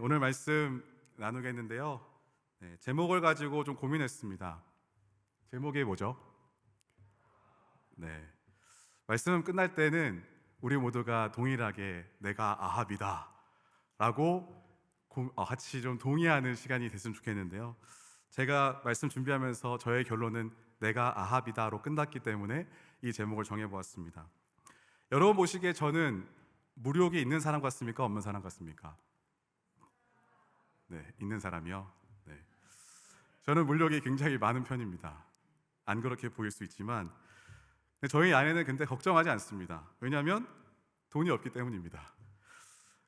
오늘 말씀 나누겠는데요. 제목을 가지고 좀 고민했습니다. 제목이 뭐죠? 말씀 끝날 때는 우리 모두가 동일하게 내가 아합이다 라고 같이 좀 동의하는 시간이 됐으면 좋겠는데요. 제가 말씀 준비하면서 저의 결론은 내가 아합이다로 끝났기 때문에 이 제목을 정해보았습니다. 여러분 보시기에 저는 무력이 있는 사람 같습니까? 없는 사람 같습니까? 있는 사람이요. 저는 물욕이 굉장히 많은 편입니다. 안 그렇게 보일 수 있지만 저희 아내는 근데 걱정하지 않습니다. 왜냐하면 돈이 없기 때문입니다.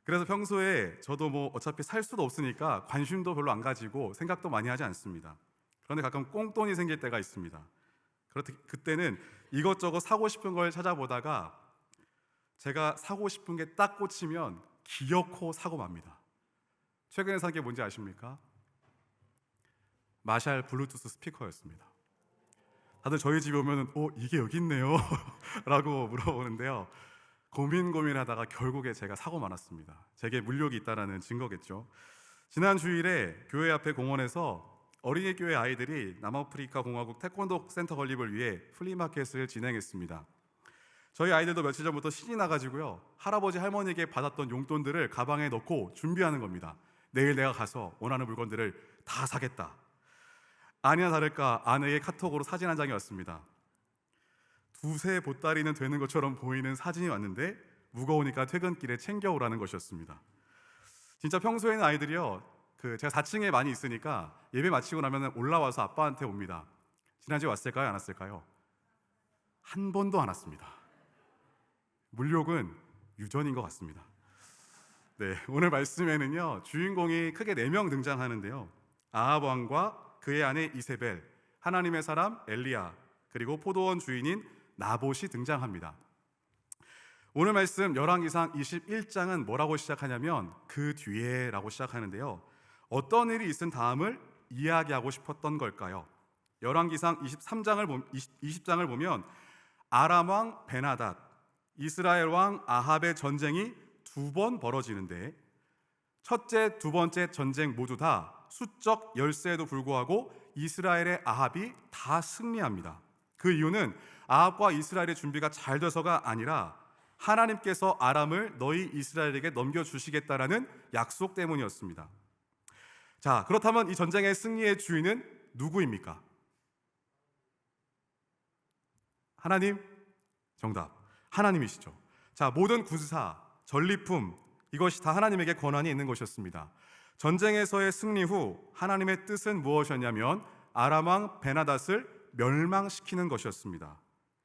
그래서 평소에 저도 어차피 살 수도 없으니까 관심도 별로 안 가지고 생각도 많이 하지 않습니다. 그런데 가끔 꽁돈이 생길 때가 있습니다. 그때는 이것저것 사고 싶은 걸 찾아보다가 제가 사고 싶은 게 딱 꽂히면 기어코 사고 맙니다. 최근에 산 게 뭔지 아십니까? 마샬 블루투스 스피커였습니다. 다들 저희 집에 오면 이게 여기 있네요 라고 물어보는데요. 고민하다가 결국에 제가 사고 말았습니다. 제게 물욕이 있다는 증거겠죠. 지난 주일에 교회 앞에 공원에서 어린이 교회 아이들이 남아프리카 공화국 태권도 센터 건립을 위해 플리마켓을 진행했습니다. 저희 아이들도 며칠 전부터 신이 나가지고요, 할아버지 할머니에게 받았던 용돈들을 가방에 넣고 준비하는 겁니다. 내일 내가 가서 원하는 물건들을 다 사겠다. 아니나 다를까 아내의 카톡으로 사진 한 장이 왔습니다. 두세 보따리는 되는 것처럼 보이는 사진이 왔는데 무거우니까 퇴근길에 챙겨오라는 것이었습니다. 진짜 평소에는 아이들이요, 제가 4층에 많이 있으니까 예배 마치고 나면 올라와서 아빠한테 옵니다. 지난주에 왔을까요? 안 왔을까요? 한 번도 안 왔습니다. 물욕은 유전인 것 같습니다. 오늘 말씀에는요, 주인공이 크게 4명 등장하는데요. 아합 왕과 그의 아내 이세벨, 하나님의 사람 엘리야, 그리고 포도원 주인인 나봇이 등장합니다. 오늘 말씀 열왕기상 21장은 뭐라고 시작하냐면 그 뒤에 라고 시작하는데요. 어떤 일이 있은 다음을 이야기하고 싶었던 걸까요? 열왕기상 20장을 보면 아람 왕 베나닷, 이스라엘 왕 아합의 전쟁이 2번 벌어지는데 첫째, 두 번째 전쟁 모두 다 수적 열세에도 불구하고 이스라엘의 아합이 다 승리합니다. 그 이유는 아합과 이스라엘의 준비가 잘 돼서가 아니라 하나님께서 아람을 너희 이스라엘에게 넘겨주시겠다라는 약속 때문이었습니다. 자, 그렇다면 이 전쟁의 승리의 주인은 누구입니까? 하나님? 정답, 하나님이시죠. 자, 모든 군사, 전리품, 이것이 다 하나님에게 권한이 있는 것이었습니다. 전쟁에서의 승리 후 하나님의 뜻은 무엇이었냐면 아람 왕 베나닷을 멸망시키는 것이었습니다.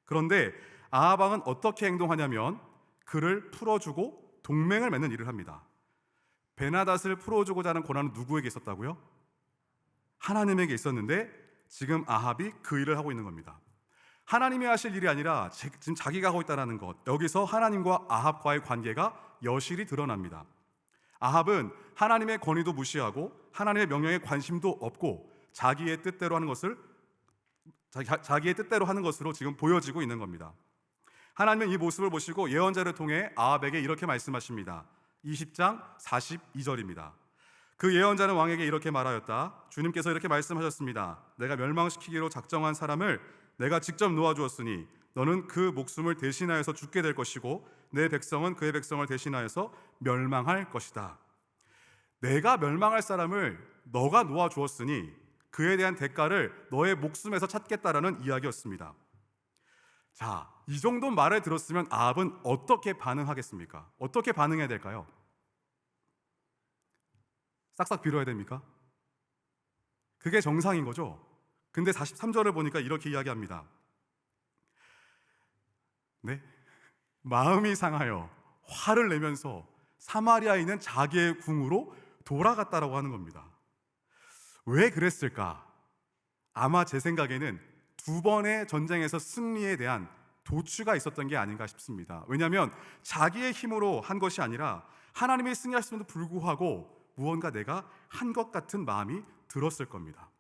그런데 아합 왕은 어떻게 행동하냐면 그를 풀어주고 동맹을 맺는 일을 합니다. 베나닷을 풀어주고자 하는 권한은 누구에게 있었다고요? 하나님에게 있었는데 지금 아합이 그 일을 하고 있는 겁니다. 하나님이 하실 일이 아니라 지금 자기가 하고 있다는 것, 여기서 하나님과 아합과의 관계가 여실히 드러납니다. 아합은 하나님의 권위도 무시하고 하나님의 명령에 관심도 없고 자기의 뜻대로 하는 것으로 지금 보여지고 있는 겁니다. 하나님은 이 모습을 보시고 예언자를 통해 아합에게 이렇게 말씀하십니다. 20장 42절입니다. 그 예언자는 왕에게 이렇게 말하였다. 주님께서 이렇게 말씀하셨습니다. 내가 멸망시키기로 작정한 사람을 내가 직접 놓아주었으니 너는 그 목숨을 대신하여서 죽게 될 것이고 내 백성은 그의 백성을 대신하여서 멸망할 것이다. 내가 멸망할 사람을 너가 놓아주었으니 그에 대한 대가를 너의 목숨에서 찾겠다라는 이야기였습니다. 자, 이 정도 말을 들었으면 아합은 어떻게 반응하겠습니까? 어떻게 반응해야 될까요? 싹싹 빌어야 됩니까? 그게 정상인 거죠. 근데 43절을 보니까 이렇게 이야기합니다. 마음이 상하여 화를 내면서 사마리아에 있는 자기의 궁으로 돌아갔다라고 하는 겁니다. 왜 그랬을까? 아마 제 생각에는 2번의 전쟁에서 승리에 대한 도취가 있었던 게 아닌가 싶습니다. 왜냐하면 자기의 힘으로 한 것이 아니라 하나님이 승리하셨음에도 불구하고 무언가 내가 한 것 같은 마음이 들었을 겁니다.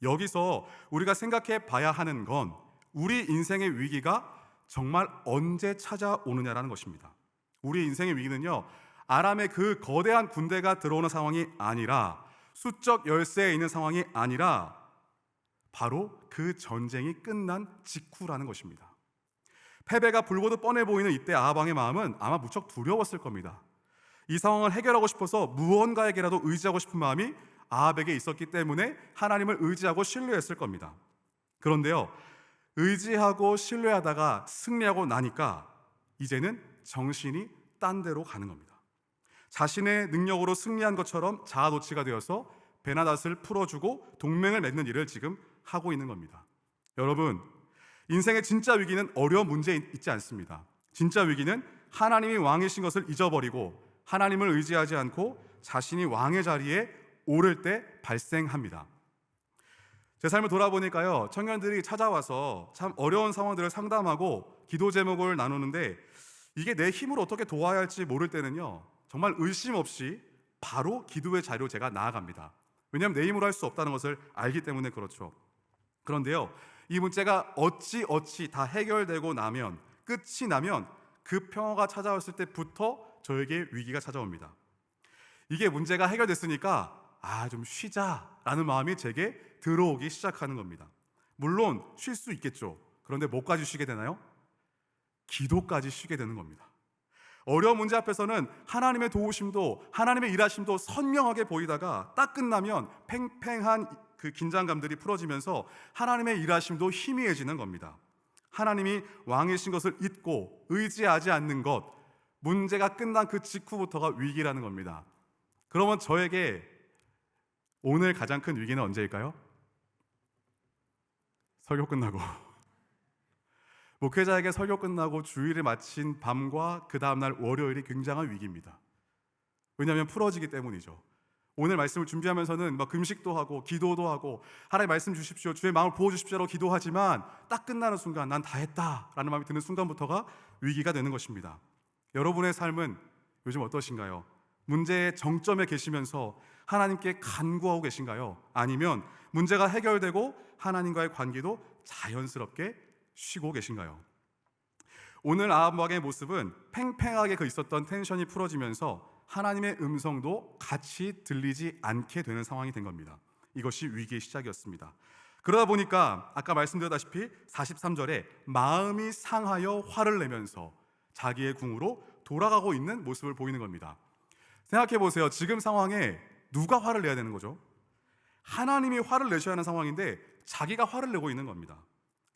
여기서 우리가 생각해 봐야 하는 건 우리 인생의 위기가 정말 언제 찾아오느냐라는 것입니다. 우리 인생의 위기는요, 아람의 그 거대한 군대가 들어오는 상황이 아니라, 수적 열세에 있는 상황이 아니라 바로 그 전쟁이 끝난 직후라는 것입니다. 패배가 불보듯 뻔해 보이는 이때 아합 왕의 마음은 아마 무척 두려웠을 겁니다. 이 상황을 해결하고 싶어서 무언가에게라도 의지하고 싶은 마음이 아합에게 있었기 때문에 하나님을 의지하고 신뢰했을 겁니다. 그런데요, 의지하고 신뢰하다가 승리하고 나니까 이제는 정신이 딴 데로 가는 겁니다. 자신의 능력으로 승리한 것처럼 자아도취가 되어서 베나닷을 풀어주고 동맹을 맺는 일을 지금 하고 있는 겁니다. 여러분, 인생의 진짜 위기는 어려운 문제에 있지 않습니다. 진짜 위기는 하나님이 왕이신 것을 잊어버리고 하나님을 의지하지 않고 자신이 왕의 자리에 오를 때 발생합니다. 제 삶을 돌아보니까요, 청년들이 찾아와서 참 어려운 상황들을 상담하고 기도 제목을 나누는데, 이게 내 힘으로 어떻게 도와야 할지 모를 때는요, 정말 의심 없이 바로 기도의 자리로 제가 나아갑니다. 왜냐하면 내 힘으로 할 수 없다는 것을 알기 때문에 그렇죠. 그런데요, 이 문제가 어찌 다 해결되고 나면, 끝이 나면 그 평화가 찾아왔을 때부터 저에게 위기가 찾아옵니다. 이게 문제가 해결됐으니까 좀 쉬자라는 마음이 제게 들어오기 시작하는 겁니다. 물론 쉴 수 있겠죠. 그런데 뭐까지 쉬게 되나요? 기도까지 쉬게 되는 겁니다. 어려운 문제 앞에서는 하나님의 도우심도 하나님의 일하심도 선명하게 보이다가 딱 끝나면 팽팽한 그 긴장감들이 풀어지면서 하나님의 일하심도 희미해지는 겁니다. 하나님이 왕이신 것을 잊고 의지하지 않는 것, 문제가 끝난 그 직후부터가 위기라는 겁니다. 그러면 저에게 오늘 가장 큰 위기는 언제일까요? 설교 끝나고 목회자에게 설교 끝나고 주일을 마친 밤과 그 다음날 월요일이 굉장한 위기입니다. 왜냐하면 풀어지기 때문이죠. 오늘 말씀을 준비하면서는 막 금식도 하고 기도도 하고 하나님 말씀 주십시오, 주의 마음을 부어주십시오라고 기도하지만 딱 끝나는 순간 난 다 했다라는 마음이 드는 순간부터가 위기가 되는 것입니다. 여러분의 삶은 요즘 어떠신가요? 문제의 정점에 계시면서 하나님께 간구하고 계신가요? 아니면 문제가 해결되고 하나님과의 관계도 자연스럽게 쉬고 계신가요? 오늘 아합 왕의 모습은 팽팽하게 그 있었던 텐션이 풀어지면서 하나님의 음성도 같이 들리지 않게 되는 상황이 된 겁니다. 이것이 위기의 시작이었습니다. 그러다 보니까 아까 말씀드렸다시피 43절에 마음이 상하여 화를 내면서 자기의 궁으로 돌아가고 있는 모습을 보이는 겁니다. 생각해 보세요. 지금 상황에 누가 화를 내야 되는 거죠? 하나님이 화를 내셔야 하는 상황인데 자기가 화를 내고 있는 겁니다.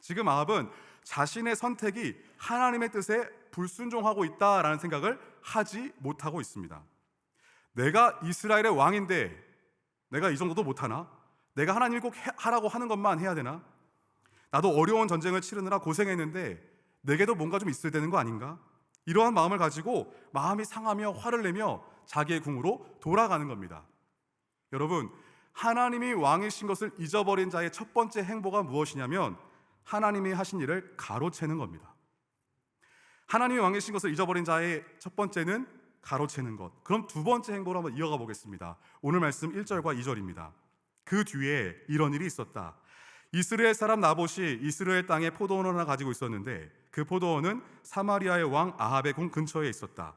지금 아합은 자신의 선택이 하나님의 뜻에 불순종하고 있다라는 생각을 하지 못하고 있습니다. 내가 이스라엘의 왕인데 내가 이 정도도 못하나? 내가 하나님이 꼭 하라고 하는 것만 해야 되나? 나도 어려운 전쟁을 치르느라 고생했는데 내게도 뭔가 좀 있어야 되는 거 아닌가? 이러한 마음을 가지고 마음이 상하며 화를 내며 자기의 궁으로 돌아가는 겁니다. 여러분, 하나님이 왕이신 것을 잊어버린 자의 첫 번째 행보가 무엇이냐면 하나님이 하신 일을 가로채는 겁니다. 하나님이 왕이신 것을 잊어버린 자의 첫 번째는 가로채는 것. 그럼 두 번째 행보로 한번 이어가 보겠습니다. 오늘 말씀 1절과 2절입니다. 그 뒤에 이런 일이 있었다. 이스라엘 사람 나봇이 이스라엘 땅에 포도원을 하나 가지고 있었는데 그 포도원은 사마리아의 왕 아합의 궁 근처에 있었다.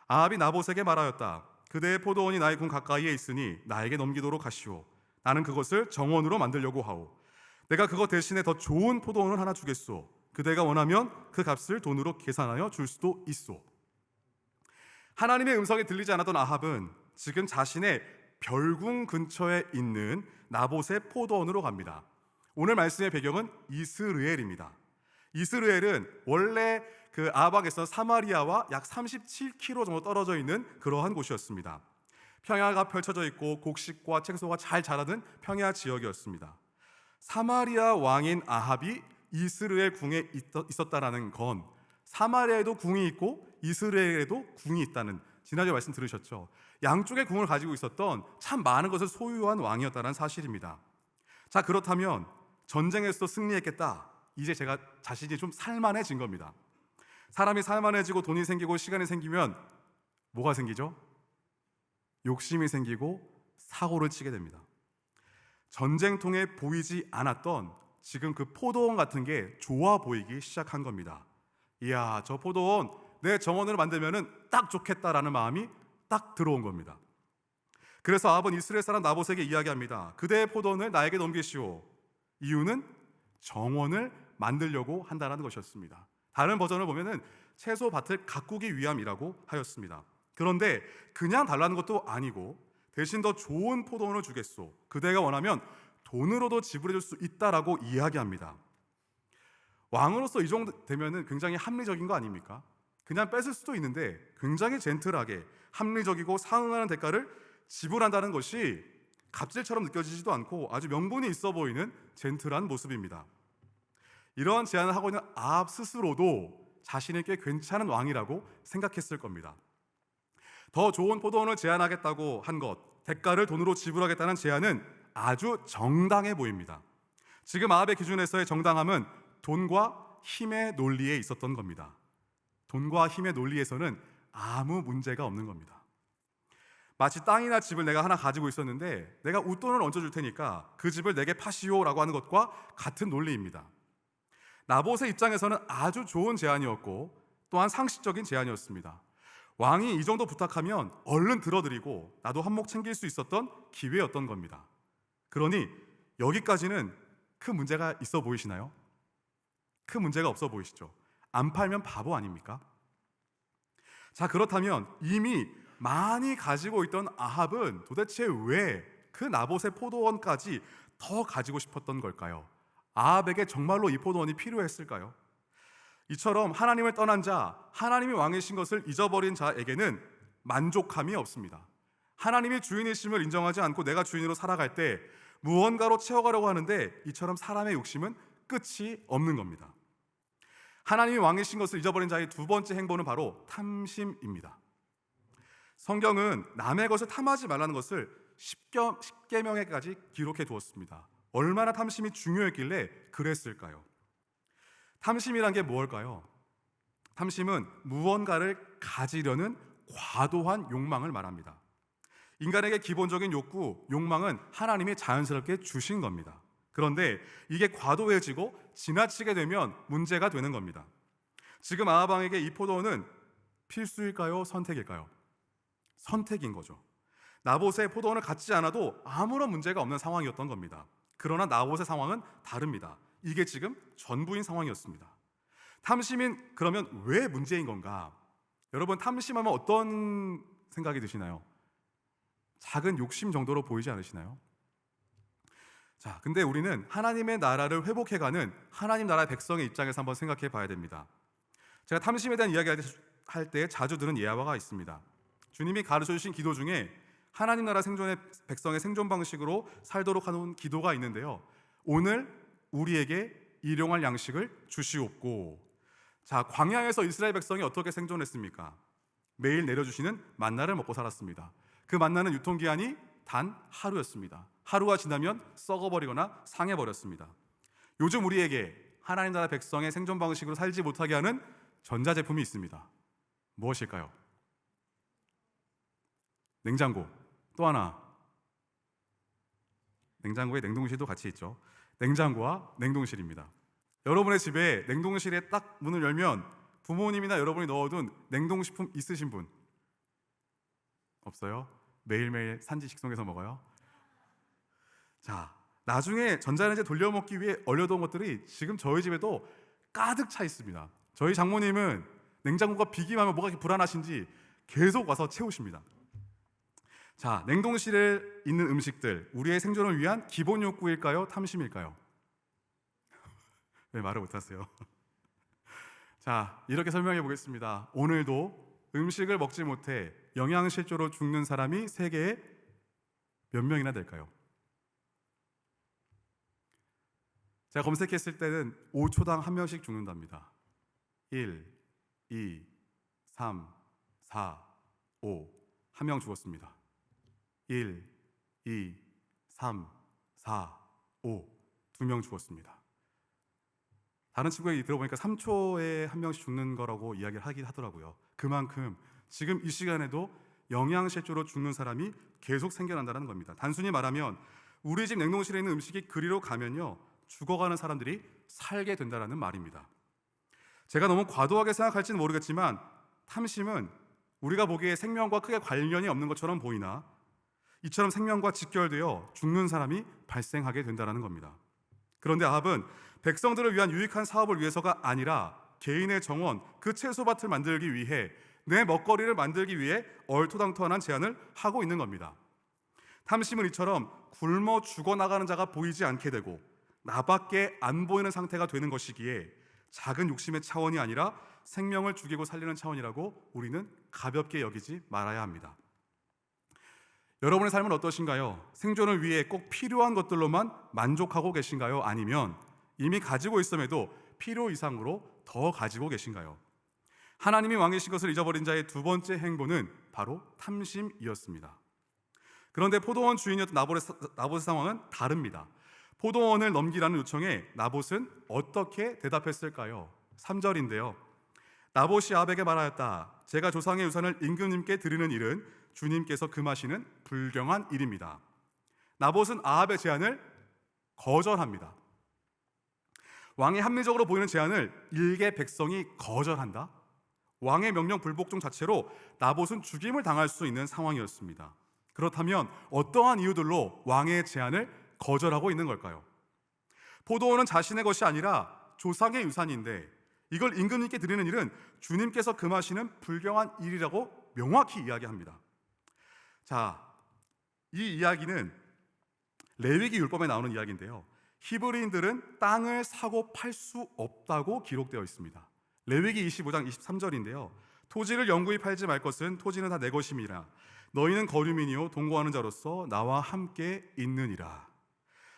아합이 나봇에게 말하였다. 그대의 포도원이 나의 궁 가까이에 있으니 나에게 넘기도록 하시오. 나는 그것을 정원으로 만들려고 하오. 내가 그것 대신에 더 좋은 포도원을 하나 주겠소. 그대가 원하면 그 값을 돈으로 계산하여 줄 수도 있소. 하나님의 음성이 들리지 않았던 아합은 지금 자신의 별궁 근처에 있는 나봇의 포도원으로 갑니다. 오늘 말씀의 배경은 이스르엘입니다. 이스르엘은 원래 그 아합에서 사마리아와 약 37km 정도 떨어져 있는 그러한 곳이었습니다. 평야가 펼쳐져 있고 곡식과 채소가 잘 자라는 평야 지역이었습니다. 사마리아 왕인 아합이 이스라엘 궁에 있었다라는 건 사마리아에도 궁이 있고 이스라엘에도 궁이 있다는, 지난주에 말씀 들으셨죠? 양쪽의 궁을 가지고 있었던 참 많은 것을 소유한 왕이었다는 사실입니다. 자, 그렇다면 전쟁에서 승리했겠다. 이제 제가 자신이 좀 살만해진 겁니다. 사람이 살만해지고 돈이 생기고 시간이 생기면 뭐가 생기죠? 욕심이 생기고 사고를 치게 됩니다. 전쟁통에 보이지 않았던 지금 그 포도원 같은 게 좋아 보이기 시작한 겁니다. 이야, 저 포도원 내 정원으로 만들면은 딱 좋겠다라는 마음이 딱 들어온 겁니다. 그래서 아합은 이스라엘 사람 나봇에게 이야기합니다. 그대의 포도원을 나에게 넘기시오. 이유는 정원을 만들려고 한다는 것이었습니다. 다른 버전을 보면은 채소 밭을 가꾸기 위함이라고 하였습니다. 그런데 그냥 달라는 것도 아니고 대신 더 좋은 포도원을 주겠소. 그대가 원하면 돈으로도 지불해 줄 수 있다라고 이야기합니다. 왕으로서 이 정도 되면은 굉장히 합리적인 거 아닙니까? 그냥 뺏을 수도 있는데 굉장히 젠틀하게 합리적이고 상응하는 대가를 지불한다는 것이 갑질처럼 느껴지지도 않고 아주 명분이 있어 보이는 젠틀한 모습입니다. 이러한 제안을 하고 있는 아합 스스로도 자신이 꽤 괜찮은 왕이라고 생각했을 겁니다. 더 좋은 포도원을 제안하겠다고 한 것, 대가를 돈으로 지불하겠다는 제안은 아주 정당해 보입니다. 지금 아합의 기준에서의 정당함은 돈과 힘의 논리에 있었던 겁니다. 돈과 힘의 논리에서는 아무 문제가 없는 겁니다. 마치 땅이나 집을 내가 하나 가지고 있었는데 내가 웃돈을 얹어줄 테니까 그 집을 내게 파시오라고 하는 것과 같은 논리입니다. 나봇의 입장에서는 아주 좋은 제안이었고 또한 상식적인 제안이었습니다. 왕이 이 정도 부탁하면 얼른 들어드리고 나도 한몫 챙길 수 있었던 기회였던 겁니다. 그러니 여기까지는 큰 문제가 있어 보이시나요? 큰 문제가 없어 보이시죠? 안 팔면 바보 아닙니까? 자, 그렇다면 이미 많이 가지고 있던 아합은 도대체 왜 그 나봇의 포도원까지 더 가지고 싶었던 걸까요? 아합에게 정말로 이 포도원이 필요했을까요? 이처럼 하나님을 떠난 자, 하나님이 왕이신 것을 잊어버린 자에게는 만족함이 없습니다. 하나님이 주인이심을 인정하지 않고 내가 주인으로 살아갈 때 무언가로 채워가려고 하는데 이처럼 사람의 욕심은 끝이 없는 겁니다. 하나님이 왕이신 것을 잊어버린 자의 두 번째 행보는 바로 탐심입니다. 성경은 남의 것을 탐하지 말라는 것을 10계명에까지 기록해 두었습니다. 얼마나 탐심이 중요했길래 그랬을까요? 탐심이란 게 무엇일까요? 탐심은 무언가를 가지려는 과도한 욕망을 말합니다. 인간에게 기본적인 욕구, 욕망은 하나님이 자연스럽게 주신 겁니다. 그런데 이게 과도해지고 지나치게 되면 문제가 되는 겁니다. 지금 아합 왕에게 이 포도원은 필수일까요? 선택일까요? 선택인 거죠. 나봇의 포도원을 갖지 않아도 아무런 문제가 없는 상황이었던 겁니다. 그러나 나봇의 상황은 다릅니다. 이게 지금 전부인 상황이었습니다. 탐심인 그러면 왜 문제인 건가? 여러분, 탐심하면 어떤 생각이 드시나요? 작은 욕심 정도로 보이지 않으시나요? 자, 근데 우리는 하나님의 나라를 회복해가는 하나님 나라의 백성의 입장에서 한번 생각해 봐야 됩니다. 제가 탐심에 대한 이야기할 때 자주 들은 예화가 있습니다. 주님이 가르쳐 주신 기도 중에 하나님 나라 생존의 백성의 생존 방식으로 살도록 하는 기도가 있는데요. 오늘 우리에게 일용할 양식을 주시옵고. 자, 광야에서 이스라엘 백성이 어떻게 생존했습니까? 매일 내려주시는 만나를 먹고 살았습니다. 그 만나는 유통기한이 단 하루였습니다. 하루가 지나면 썩어버리거나 상해버렸습니다. 요즘 우리에게 하나님 나라 백성의 생존 방식으로 살지 못하게 하는 전자제품이 있습니다. 무엇일까요? 냉장고. 또 하나, 냉장고에 냉동실도 같이 있죠. 냉장고와 냉동실입니다. 여러분의 집에 냉동실에 딱 문을 열면 부모님이나 여러분이 넣어둔 냉동식품 있으신 분 없어요? 매일매일 산지 식성에서 먹어요? 자, 나중에 전자레인지에 돌려먹기 위해 얼려둔 것들이 지금 저희 집에도 가득 차 있습니다. 저희 장모님은 냉장고가 비기면 뭐가 이렇게 불안하신지 계속 와서 채우십니다. 자, 냉동실에 있는 음식들, 우리의 생존을 위한 기본 욕구일까요? 탐심일까요? 왜 말을 못하세요? 자, 이렇게 설명해 보겠습니다. 오늘도 음식을 먹지 못해 영양실조로 죽는 사람이 세계에 몇 명이나 될까요? 제가 검색했을 때는 5초당 한 명씩 죽는답니다. 1, 2, 3, 4, 5. 한 명 죽었습니다. 1, 2, 3, 4, 5. 2명 죽었습니다. 다른 친구에게 들어보니까 3초에 한 명씩 죽는 거라고 이야기를 하긴 하더라고요. 그만큼 지금 이 시간에도 영양실조로 죽는 사람이 계속 생겨난다는 겁니다. 단순히 말하면 우리 집 냉동실에 있는 음식이 그리로 가면요, 죽어가는 사람들이 살게 된다는 말입니다. 제가 너무 과도하게 생각할지는 모르겠지만 탐심은 우리가 보기에 생명과 크게 관련이 없는 것처럼 보이나 이처럼 생명과 직결되어 죽는 사람이 발생하게 된다는 겁니다. 그런데 아합은 백성들을 위한 유익한 사업을 위해서가 아니라 개인의 정원, 그 채소밭을 만들기 위해, 내 먹거리를 만들기 위해 얼토당토한 제안을 하고 있는 겁니다. 탐심은 이처럼 굶어 죽어나가는 자가 보이지 않게 되고 나밖에 안 보이는 상태가 되는 것이기에 작은 욕심의 차원이 아니라 생명을 죽이고 살리는 차원이라고 우리는 가볍게 여기지 말아야 합니다. 여러분의 삶은 어떠신가요? 생존을 위해 꼭 필요한 것들로만 만족하고 계신가요? 아니면 이미 가지고 있음에도 필요 이상으로 더 가지고 계신가요? 하나님이 왕이신 것을 잊어버린 자의 두 번째 행보는 바로 탐심이었습니다. 그런데 포도원 주인이었던 나봇의 상황은 다릅니다. 포도원을 넘기라는 요청에 나봇은 어떻게 대답했을까요? 3절인데요. 나봇이 아합에게 말하였다. 제가 조상의 유산을 임금님께 드리는 일은 주님께서 금하시는 불경한 일입니다. 나봇은 아합의 제안을 거절합니다. 왕이 합리적으로 보이는 제안을 일개 백성이 거절한다? 왕의 명령 불복종 자체로 나봇은 죽임을 당할 수 있는 상황이었습니다. 그렇다면 어떠한 이유들로 왕의 제안을 거절하고 있는 걸까요? 포도원은 자신의 것이 아니라 조상의 유산인데 이걸 임금님께 드리는 일은 주님께서 금하시는 불경한 일이라고 명확히 이야기합니다. 자, 이 이야기는 레위기 율법에 나오는 이야기인데요. 히브리인들은 땅을 사고 팔 수 없다고 기록되어 있습니다. 레위기 25장 23절인데요. 토지를 영구히 팔지 말 것은 토지는 다 내 것임이라. 너희는 거류민이요 동거하는 자로서 나와 함께 있느니라.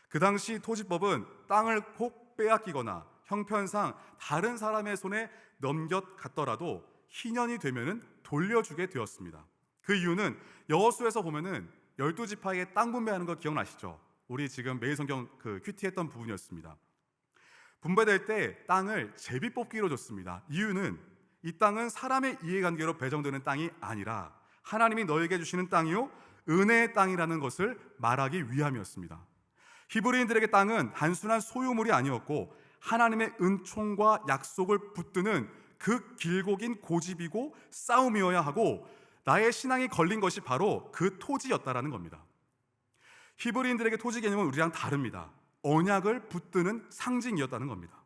그 당시 토지법은 땅을 혹 빼앗기거나 형편상 다른 사람의 손에 넘겨갔더라도 희년이 되면은 돌려주게 되었습니다. 그 이유는 여호수아에서 보면은 12지파에 땅 분배하는 거 기억나시죠? 우리 지금 매일성경 큐티했던 부분이었습니다. 분배될 때 땅을 제비뽑기로 줬습니다. 이유는 이 땅은 사람의 이해관계로 배정되는 땅이 아니라 하나님이 너에게 주시는 땅이요 은혜의 땅이라는 것을 말하기 위함이었습니다. 히브리인들에게 땅은 단순한 소유물이 아니었고 하나님의 은총과 약속을 붙드는 그 길고 긴 고집이고 싸움이어야 하고 나의 신앙이 걸린 것이 바로 그 토지였다라는 겁니다. 히브리인들에게 토지 개념은 우리랑 다릅니다. 언약을 붙드는 상징이었다는 겁니다.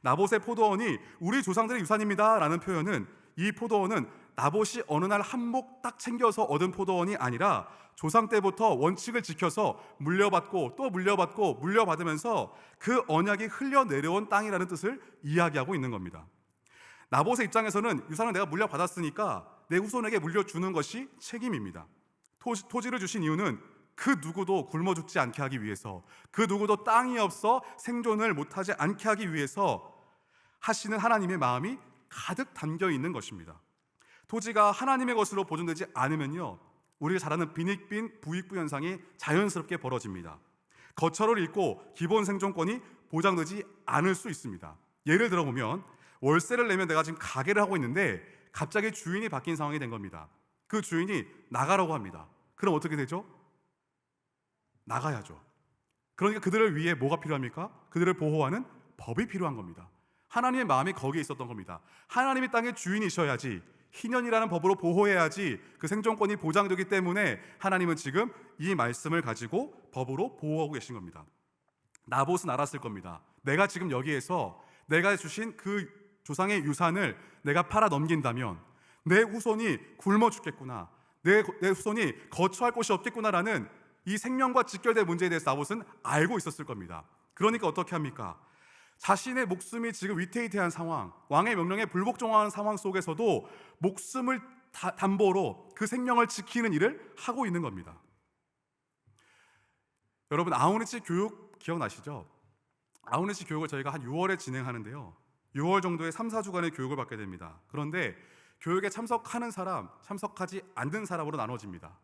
나봇의 포도원이 우리 조상들의 유산입니다 라는 표현은 이 포도원은 나봇이 어느 날 한몫 딱 챙겨서 얻은 포도원이 아니라 조상 때부터 원칙을 지켜서 물려받고 또 물려받고 물려받으면서 그 언약이 흘려내려온 땅이라는 뜻을 이야기하고 있는 겁니다. 나봇의 입장에서는 유산을 내가 물려받았으니까 내 후손에게 물려주는 것이 책임입니다. 토지를 주신 이유는 그 누구도 굶어 죽지 않게 하기 위해서, 그 누구도 땅이 없어 생존을 못하지 않게 하기 위해서 하시는 하나님의 마음이 가득 담겨 있는 것입니다. 토지가 하나님의 것으로 보존되지 않으면요 우리가 잘 아는 빈익빈 부익부 현상이 자연스럽게 벌어집니다. 거처를 잃고 기본 생존권이 보장되지 않을 수 있습니다. 예를 들어보면 월세를 내면 내가 지금 가게를 하고 있는데 갑자기 주인이 바뀐 상황이 된 겁니다. 그 주인이 나가라고 합니다. 그럼 어떻게 되죠? 나가야죠. 그러니까 그들을 위해 뭐가 필요합니까? 그들을 보호하는 법이 필요한 겁니다. 하나님의 마음이 거기에 있었던 겁니다. 하나님이 땅의 주인이셔야지 희년이라는 법으로 보호해야지 그 생존권이 보장되기 때문에 하나님은 지금 이 말씀을 가지고 법으로 보호하고 계신 겁니다. 나봇은 알았을 겁니다. 내가 지금 여기에서 내가 주신 그 조상의 유산을 내가 팔아 넘긴다면 내 후손이 굶어 죽겠구나, 내 후손이 거처할 곳이 없겠구나라는 이 생명과 직결된 문제에 대해서 나봇은 알고 있었을 겁니다. 그러니까 어떻게 합니까? 자신의 목숨이 지금 위태위태한 상황, 왕의 명령에 불복종하는 상황 속에서도 목숨을 담보로 그 생명을 지키는 일을 하고 있는 겁니다. 여러분, 아우니치 교육 기억나시죠? 아우니치 교육을 저희가 한 6월에 진행하는데요 6월 정도에 3, 4주간의 교육을 받게 됩니다. 그런데 교육에 참석하는 사람, 참석하지 않는 사람으로 나눠집니다.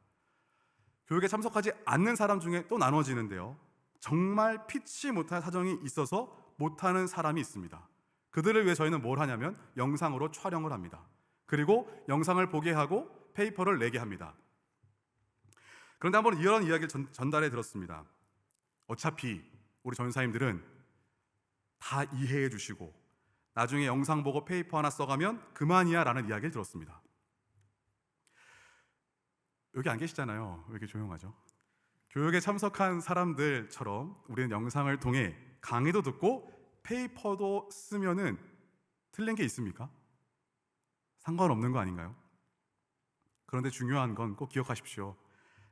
교육에 참석하지 않는 사람 중에 또 나눠지는데요 정말 피치 못할 사정이 있어서 못하는 사람이 있습니다. 그들을 위해 저희는 뭘 하냐면 영상으로 촬영을 합니다. 그리고 영상을 보게 하고 페이퍼를 내게 합니다. 그런데 한번 이런 이야기를 전달해 들었습니다. 어차피 우리 전사님들은 다 이해해 주시고 나중에 영상 보고 페이퍼 하나 써가면 그만이야 라는 이야기를 들었습니다. 여기 안 계시잖아요. 왜 이렇게 조용하죠? 교육에 참석한 사람들처럼 우리는 영상을 통해 강의도 듣고 페이퍼도 쓰면은 틀린 게 있습니까? 상관없는 거 아닌가요? 그런데 중요한 건 꼭 기억하십시오.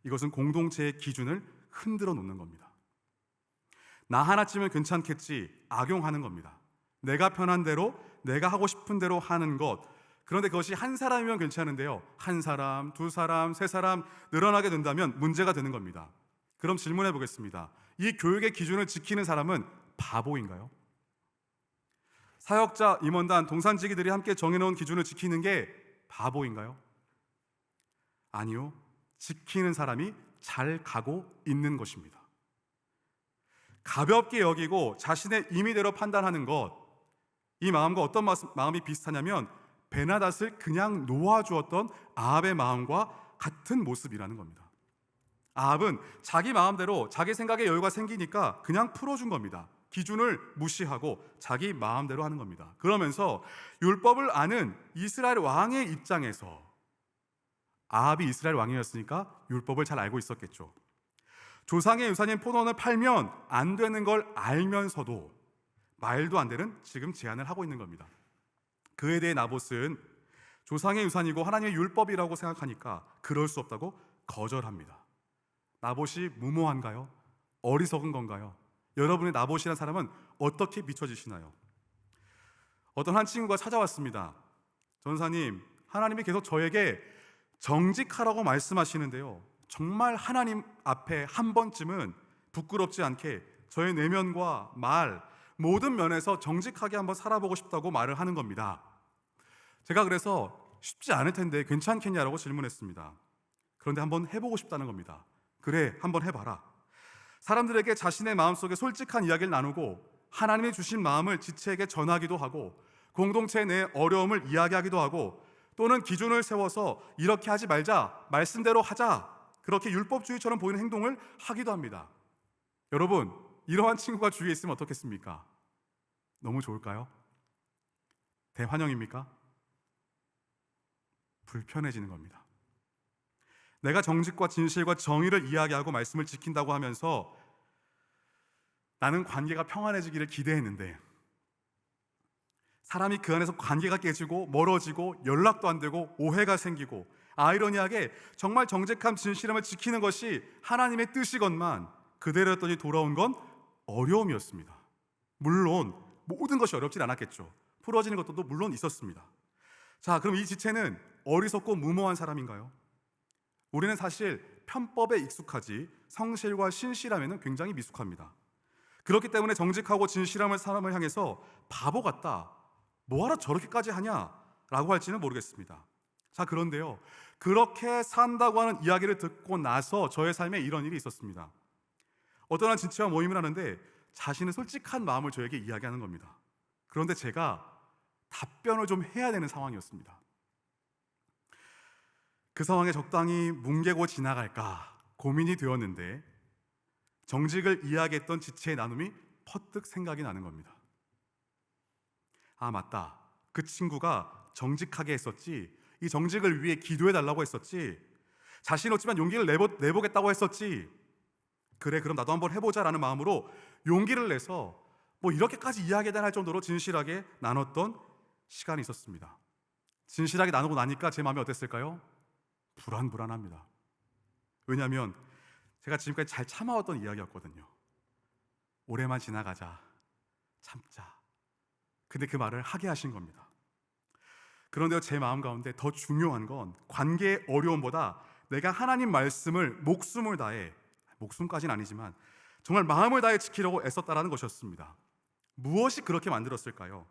이것은 공동체의 기준을 흔들어 놓는 겁니다. 나 하나쯤은 괜찮겠지 악용하는 겁니다. 내가 편한 대로, 내가 하고 싶은 대로 하는 것. 그런데 그것이 한 사람이면 괜찮은데요, 한 사람, 두 사람, 세 사람 늘어나게 된다면 문제가 되는 겁니다. 그럼 질문해 보겠습니다. 이 교육의 기준을 지키는 사람은 바보인가요? 사역자, 임원단, 동산지기들이 함께 정해놓은 기준을 지키는 게 바보인가요? 아니요. 지키는 사람이 잘 가고 있는 것입니다. 가볍게 여기고 자신의 임의대로 판단하는 것, 이 마음과 어떤 마음이 비슷하냐면 베나닷을 그냥 놓아주었던 아합의 마음과 같은 모습이라는 겁니다. 아합은 자기 마음대로 자기 생각에 여유가 생기니까 그냥 풀어준 겁니다. 기준을 무시하고 자기 마음대로 하는 겁니다. 그러면서 율법을 아는 이스라엘 왕의 입장에서, 아합이 이스라엘 왕이었으니까 율법을 잘 알고 있었겠죠. 조상의 유산인 포도원을 팔면 안 되는 걸 알면서도 말도 안 되는 지금 제안을 하고 있는 겁니다. 그에 대해 나봇은 조상의 유산이고 하나님의 율법이라고 생각하니까 그럴 수 없다고 거절합니다. 나봇이 무모한가요? 어리석은 건가요? 여러분의 나봇이라는 사람은 어떻게 비춰지시나요? 어떤 한 친구가 찾아왔습니다. 전사님, 하나님이 계속 저에게 정직하라고 말씀하시는데요, 정말 하나님 앞에 한 번쯤은 부끄럽지 않게 저의 내면과 말, 모든 면에서 정직하게 한번 살아보고 싶다고 말을 하는 겁니다. 제가 그래서 쉽지 않을 텐데 괜찮겠냐라고 질문했습니다. 그런데 한번 해보고 싶다는 겁니다. 그래, 한번 해봐라. 사람들에게 자신의 마음속에 솔직한 이야기를 나누고 하나님이 주신 마음을 지체에게 전하기도 하고 공동체 내 어려움을 이야기하기도 하고 또는 기준을 세워서 이렇게 하지 말자, 말씀대로 하자, 그렇게 율법주의처럼 보이는 행동을 하기도 합니다. 여러분, 이러한 친구가 주위에 있으면 어떻겠습니까? 너무 좋을까요? 대환영입니까? 불편해지는 겁니다. 내가 정직과 진실과 정의를 이야기하고 말씀을 지킨다고 하면서 나는 관계가 평안해지기를 기대했는데 사람이 그 안에서 관계가 깨지고 멀어지고 연락도 안 되고 오해가 생기고, 아이러니하게 정말 정직함 진실함을 지키는 것이 하나님의 뜻이건만 그대로였더니 돌아온 건 어려움이었습니다. 물론 모든 것이 어렵진 않았겠죠. 풀어지는 것도 물론 있었습니다. 자, 그럼 이 지체는 어리석고 무모한 사람인가요? 우리는 사실 편법에 익숙하지 성실과 신실함에는 굉장히 미숙합니다. 그렇기 때문에 정직하고 진실함을 사람을 향해서 바보 같다, 뭐하러 저렇게까지 하냐 라고 할지는 모르겠습니다. 자, 그런데요, 그렇게 산다고 하는 이야기를 듣고 나서 저의 삶에 이런 일이 있었습니다. 어떤 한 지체와 모임을 하는데 자신의 솔직한 마음을 저에게 이야기하는 겁니다. 그런데 제가 답변을 좀 해야 되는 상황이었습니다. 그 상황에 적당히 뭉개고 지나갈까 고민이 되었는데 정직을 이야기했던 지체의 나눔이 퍼뜩 생각이 나는 겁니다. 아, 맞다, 그 친구가 정직하게 했었지, 이 정직을 위해 기도해달라고 했었지, 자신 없지만 용기를 내보겠다고 했었지, 그래, 그럼 나도 한번 해보자라는 마음으로 용기를 내서 뭐 이렇게까지 이야기해야 할 정도로 진실하게 나눴던 시간이 있었습니다. 진실하게 나누고 나니까 제 마음이 어땠을까요? 불안합니다. 왜냐하면 제가 지금까지 잘 참아왔던 이야기였거든요. 올해만 지나가자, 참자. 근데 그 말을 하게 하신 겁니다. 그런데 제 마음 가운데 더 중요한 건 관계의 어려움보다 내가 하나님 말씀을 목숨을 다해, 목숨까지는 아니지만 정말 마음을 다해 지키려고 애썼다라는 것이었습니다. 무엇이 그렇게 만들었을까요?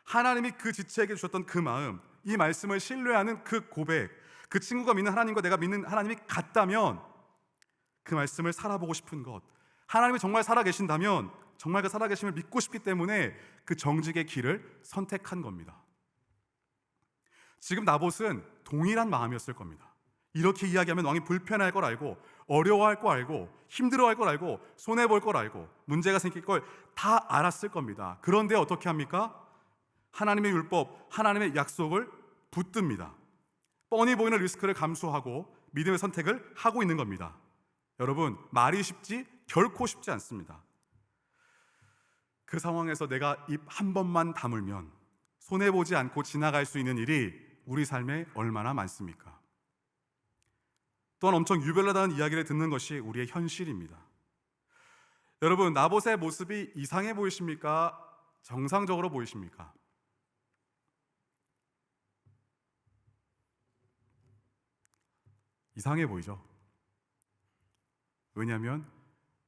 하나님이 그 지체에게 주셨던 그 마음, 이 말씀을 신뢰하는 그 고백, 그 친구가 믿는 하나님과 내가 믿는 하나님이 같다면 그 말씀을 살아보고 싶은 것, 하나님이 정말 살아계신다면 정말 그 살아계심을 믿고 싶기 때문에 그 정직의 길을 선택한 겁니다. 지금 나봇은 동일한 마음이었을 겁니다. 이렇게 이야기하면 왕이 불편할 걸 알고, 어려워할 걸 알고, 힘들어할 걸 알고, 손해볼 걸 알고, 문제가 생길 걸 다 알았을 겁니다. 그런데 어떻게 합니까? 하나님의 율법, 하나님의 약속을 붙듭니다. 뻔히 보이는 리스크를 감수하고 믿음의 선택을 하고 있는 겁니다. 여러분, 말이 쉽지 결코 쉽지 않습니다. 그 상황에서 내가 입 한 번만 다물면 손해보지 않고 지나갈 수 있는 일이 우리 삶에 얼마나 많습니까? 또한 엄청 유별나다는 이야기를 듣는 것이 우리의 현실입니다. 여러분, 나봇의 모습이 이상해 보이십니까? 정상적으로 보이십니까? 이상해 보이죠? 왜냐하면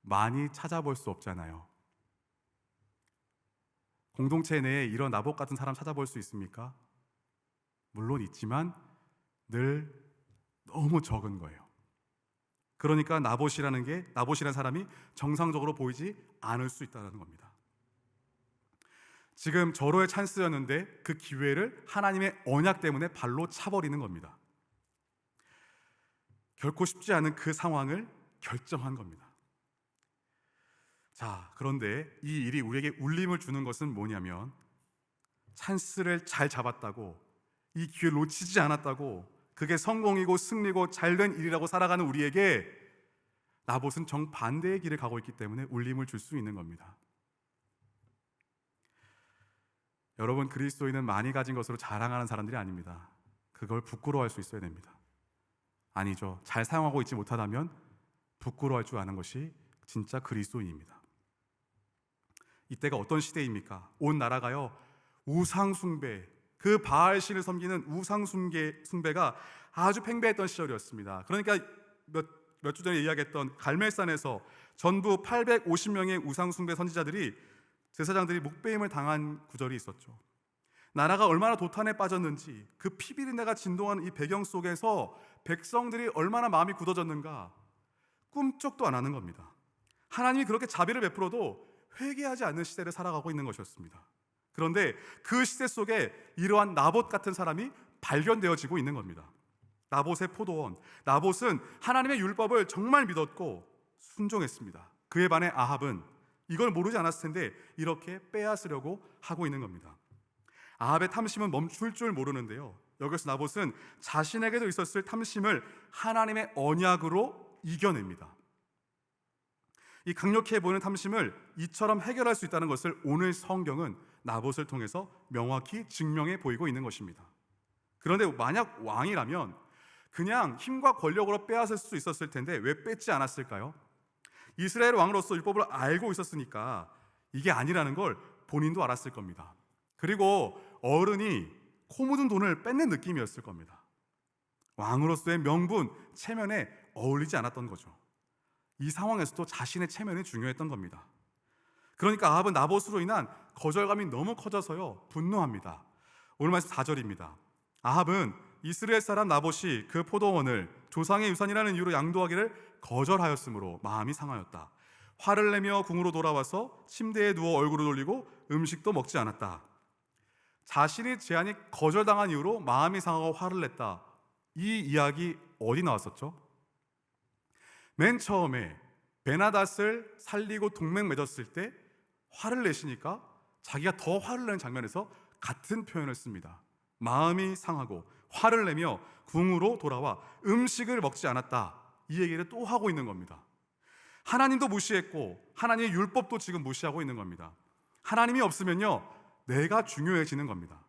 많이 찾아볼 수 없잖아요. 공동체 내에 이런 나봇 같은 사람 찾아볼 수 있습니까? 물론 있지만 늘 너무 적은 거예요. 그러니까 나봇이라는 사람이 정상적으로 보이지 않을 수 있다는 겁니다. 지금 절호의 찬스였는데 그 기회를 하나님의 언약 때문에 발로 차버리는 겁니다. 결코 쉽지 않은 그 상황을 결정한 겁니다. 자, 그런데 이 일이 우리에게 울림을 주는 것은 뭐냐면, 찬스를 잘 잡았다고, 이 기회를 놓치지 않았다고, 그게 성공이고 승리고 잘된 일이라고 살아가는 우리에게 나봇은 정반대의 길을 가고 있기 때문에 울림을 줄 수 있는 겁니다. 여러분, 그리스도인은 많이 가진 것으로 자랑하는 사람들이 아닙니다. 그걸 부끄러워할 수 있어야 됩니다. 아니죠. 잘 사용하고 있지 못하다면 부끄러워할 줄 아는 것이 진짜 그리스도인입니다. 이때가 어떤 시대입니까? 온 나라가요, 우상숭배, 그 바알신을 섬기는 우상숭배가 아주 팽배했던 시절이었습니다. 그러니까 몇 주 전에 이야기했던 갈멜산에서 전부 850명의 우상숭배 선지자들이, 제사장들이 목베임을 당한 구절이 있었죠. 나라가 얼마나 도탄에 빠졌는지, 그 피비린내가 진동하는 이 배경 속에서 백성들이 얼마나 마음이 굳어졌는가 꿈쩍도 안 하는 겁니다. 하나님이 그렇게 자비를 베풀어도 회개하지 않는 시대를 살아가고 있는 것이었습니다. 그런데 그 시대 속에 이러한 나봇 같은 사람이 발견되어지고 있는 겁니다. 나봇의 포도원. 나봇은 하나님의 율법을 정말 믿었고 순종했습니다. 그에 반해 아합은 이걸 모르지 않았을 텐데 이렇게 빼앗으려고 하고 있는 겁니다. 아합의 탐심은 멈출 줄 모르는데요, 여기서 나봇은 자신에게도 있었을 탐심을 하나님의 언약으로 이겨냅니다. 이 강력해 보이는 탐심을 이처럼 해결할 수 있다는 것을 오늘 성경은 나봇을 통해서 명확히 증명해 보이고 있는 것입니다. 그런데 만약 왕이라면 그냥 힘과 권력으로 빼앗을 수 있었을 텐데 왜 뺏지 않았을까요? 이스라엘 왕으로서 율법을 알고 있었으니까 이게 아니라는 걸 본인도 알았을 겁니다. 그리고 어른이 코 묻은 돈을 뺏는 느낌이었을 겁니다. 왕으로서의 명분, 체면에 어울리지 않았던 거죠. 이 상황에서도 자신의 체면이 중요했던 겁니다. 그러니까 아합은 나봇으로 인한 거절감이 너무 커져서요, 분노합니다. 오늘 말씀 4절입니다. 아합은 이스라엘 사람 나봇이 그 포도원을 조상의 유산이라는 이유로 양도하기를 거절하였으므로 마음이 상하였다. 화를 내며 궁으로 돌아와서 침대에 누워 얼굴을 돌리고 음식도 먹지 않았다. 자신의 제안이 거절당한 이유로 마음이 상하고 화를 냈다. 이 이야기 어디 나왔었죠? 맨 처음에 베나닷을 살리고 동맹 맺었을 때 화를 내시니까 자기가 더 화를 내는 장면에서 같은 표현을 씁니다. 마음이 상하고 화를 내며 궁으로 돌아와 음식을 먹지 않았다. 이 얘기를 또 하고 있는 겁니다. 하나님도 무시했고 하나님의 율법도 지금 무시하고 있는 겁니다. 하나님이 없으면요, 내가 중요해지는 겁니다.